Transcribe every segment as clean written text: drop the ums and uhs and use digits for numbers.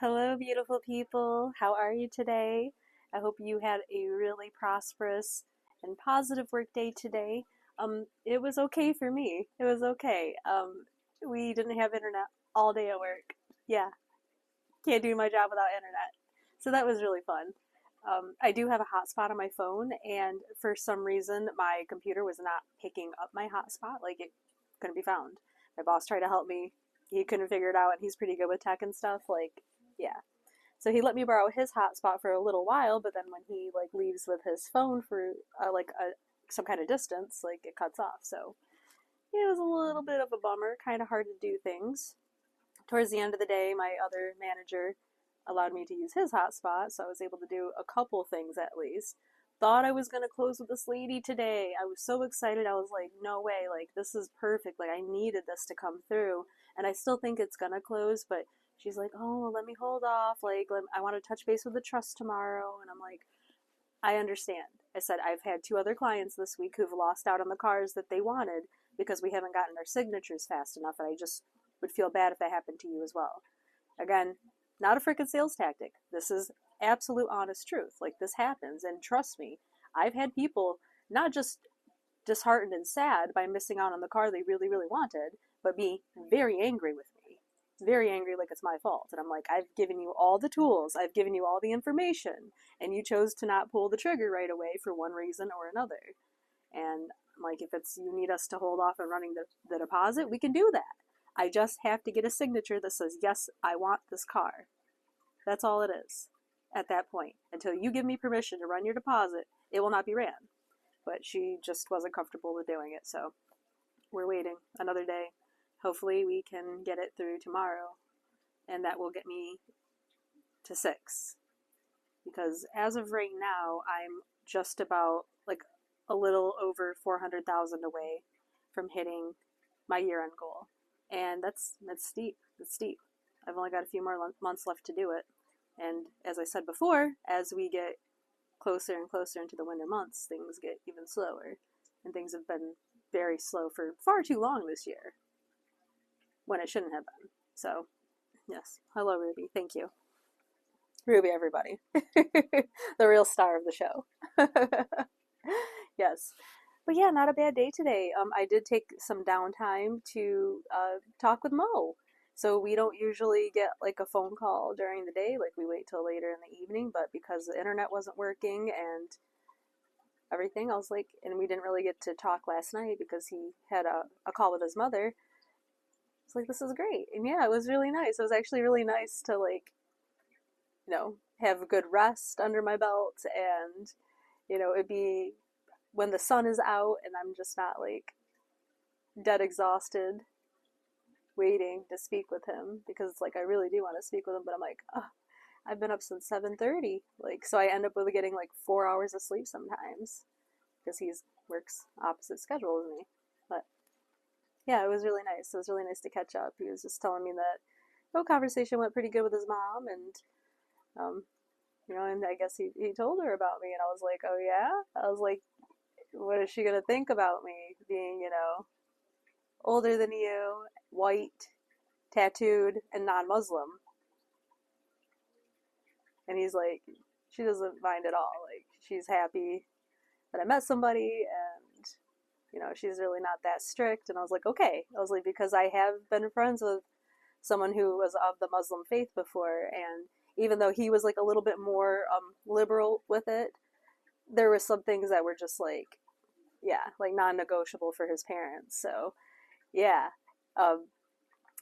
Hello, beautiful people. How are you today? I hope you had a really prosperous and positive work day today. It was okay for me. It was okay. We didn't have internet all day at work. Yeah, can't do my job without internet. So that was really fun. I do have a hotspot on my phone, and for some reason, my computer was not picking up my hotspot. Like, it couldn't be found. My boss tried to help me. He couldn't figure it out, and he's pretty good with tech and stuff. Like, yeah. So he let me borrow his hotspot for a little while, but then when he like leaves with his phone for some kind of distance, like it cuts off. So yeah, it was a little bit of a bummer, kind of hard to do things. Towards the end of the day, my other manager allowed me to use his hotspot, so I was able to do a couple things at least. Thought I was gonna close with this lady today. I was so excited. I was like, no way, like this is perfect. Like I needed this to come through, and I still think it's gonna close, but she's like, oh, well, let me hold off. I want to touch base with the trust tomorrow, and I'm like, I understand. I said I've had two other clients this week who've lost out on the cars that they wanted because we haven't gotten their signatures fast enough, and I just would feel bad if that happened to you as well. Again, not a freaking sales tactic. This is absolute honest truth. Like this happens, and trust me, I've had people not just disheartened and sad by missing out on the car they really, really wanted, but be very angry with me. Very angry, like it's my fault. And I'm like, I've given you all the tools, I've given you all the information, and you chose to not pull the trigger right away for one reason or another. And I'm like, if it's you need us to hold off on running the deposit, we can do that. I just have to get a signature that says, yes, I want this car. That's all it is at that point. Until you give me permission to run your deposit, it will not be ran. But she just wasn't comfortable with doing it, so we're waiting another day. Hopefully, we can get it through tomorrow, and that will get me to six. Because as of right now, I'm just about like a little over 400,000 away from hitting my year-end goal, and that's steep. That's steep. I've only got a few more months left to do it, and as I said before, as we get closer and closer into the winter months, things get even slower, and things have been very slow for far too long this year when it shouldn't have been. So, yes. Hello, Ruby. Thank you. Ruby, everybody. The real star of the show. Yes. But yeah, not a bad day today. I did take some downtime to talk with Mo. So we don't usually get like a phone call during the day, like we wait till later in the evening, but because the internet wasn't working and everything, I was like, and we didn't really get to talk last night because he had a call with his mother. It's like, this is great. And yeah, it was really nice. It was actually really nice to like, have a good rest under my belt, and, it'd be when the sun is out and I'm just not like dead exhausted waiting to speak with him, because like I really do want to speak with him, but I'm like, oh, I've been up since 7:30, like, so I end up with getting like 4 hours of sleep sometimes because he's works opposite schedule as me. But yeah, it was really nice. It was really nice to catch up. He was just telling me that conversation went pretty good with his mom, and um, and I guess he told her about me, and I was like, oh yeah? I was like, what is she gonna think about me being, older than you, white, tattooed, and non-Muslim? And he's like, she doesn't mind at all. Like, she's happy that I met somebody, and she's really not that strict. And I was like, okay. I was like, because I have been friends with someone who was of the Muslim faith before, and even though he was like a little bit more liberal with it, there were some things that were just like, yeah, like non-negotiable for his parents. So yeah, um,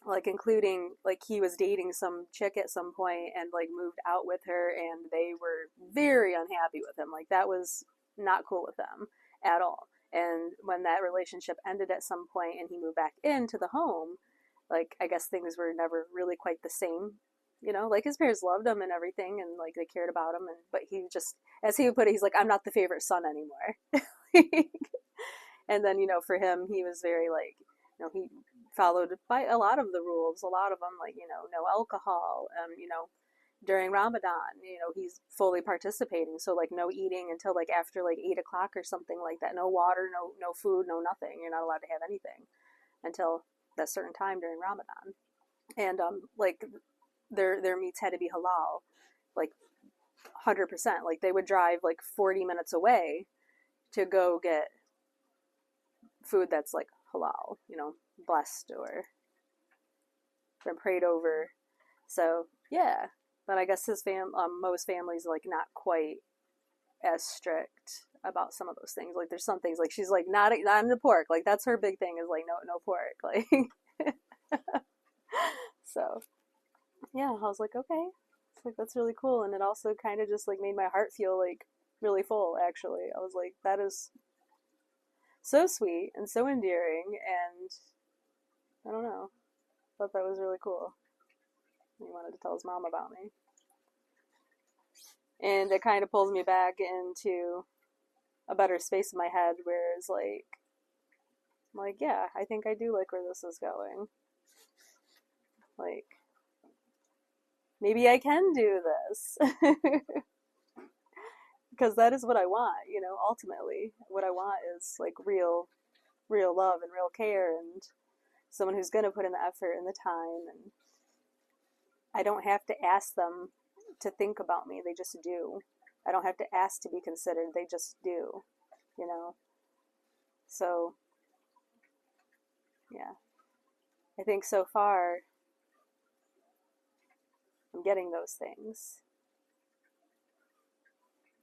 like including like he was dating some chick at some point and like moved out with her, and they were very unhappy with him. Like that was not cool with them at all. And when that relationship ended at some point and he moved back into the home, like I guess things were never really quite the same. Like his parents loved him and everything, and like they cared about him, and but he just, as he would put it, he's like, I'm not the favorite son anymore. And then, for him, he was very like, he followed by a lot of the rules, a lot of them, like, no alcohol, during Ramadan, he's fully participating. So like no eating until like after like 8 o'clock or something like that. No water, no food, no nothing. You're not allowed to have anything until that certain time during Ramadan. And like their meats had to be halal, like 100%. Like they would drive like 40 minutes away to go get food that's like halal, blessed or been prayed over. So yeah, but I guess most families like not quite as strict about some of those things. Like there's some things like she's like not into pork. Like that's her big thing is like no pork. Like so yeah, I was like okay, it's like that's really cool, and it also kind of just like made my heart feel like really full. Actually, I was like that is so sweet and so endearing, and I don't know, thought that was really cool. He wanted to tell his mom about me. And it kind of pulls me back into a better space in my head where it's like, I'm like, yeah, I think I do like where this is going. Like, maybe I can do this. Because that is what I want, ultimately. What I want is like real love and real care and someone who's going to put in the effort and the time. And I don't have to ask them to think about me, they just do. I don't have to ask to be considered, they just do, you know? So, yeah. I think so far I'm getting those things.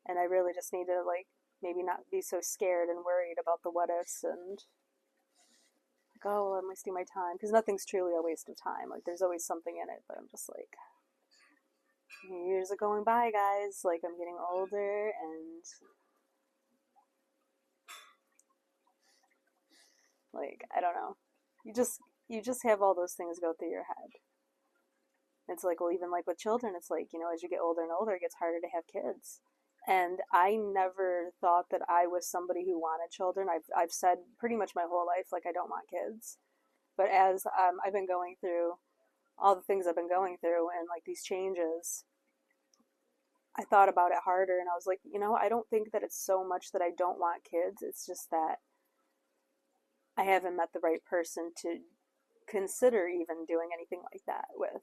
And I really just need to, like, maybe not be so scared and worried about the what ifs and, like, oh, I'm wasting my time. Because nothing's truly a waste of time. Like, there's always something in it, but I'm just like, years are going by, guys. Like, I'm getting older and, like, I don't know. You just have all those things go through your head. It's like, well, even like with children, it's like, as you get older and older, it gets harder to have kids. And I never thought that I was somebody who wanted children. I've said pretty much my whole life, like, I don't want kids. But as I've been going through all the things I've been going through and like these changes, I thought about it harder and I was like, I don't think that it's so much that I don't want kids. It's just that I haven't met the right person to consider even doing anything like that with.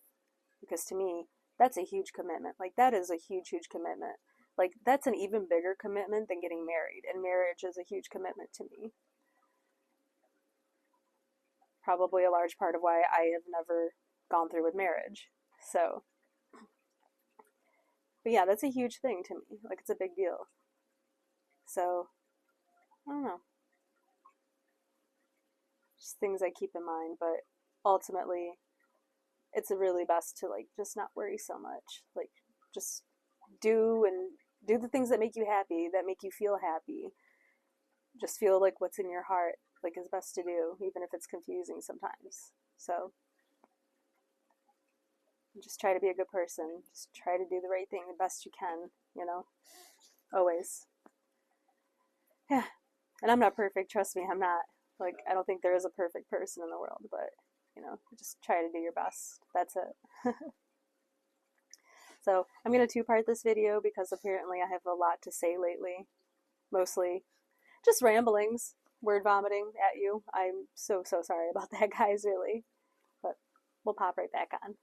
Because to me, that's a huge commitment. Like, that is a huge, huge commitment. Like, that's an even bigger commitment than getting married. And marriage is a huge commitment to me. Probably a large part of why I have never gone through with marriage. So, but yeah, that's a huge thing to me. Like, it's a big deal. So, I don't know. Just things I keep in mind. But ultimately, it's really best to, like, just not worry so much. Like, just do the things that make you happy, that make you feel happy. Just feel like what's in your heart, like, is best to do, even if it's confusing sometimes. So, just try to be a good person. Just try to do the right thing the best you can. Always. Yeah. And I'm not perfect, trust me, I'm not. Like, I don't think there is a perfect person in the world, but, just try to do your best. That's it. So, I'm going to two-part this video because apparently I have a lot to say lately. Mostly just ramblings, word vomiting at you. I'm so sorry about that, guys, really. But we'll pop right back on.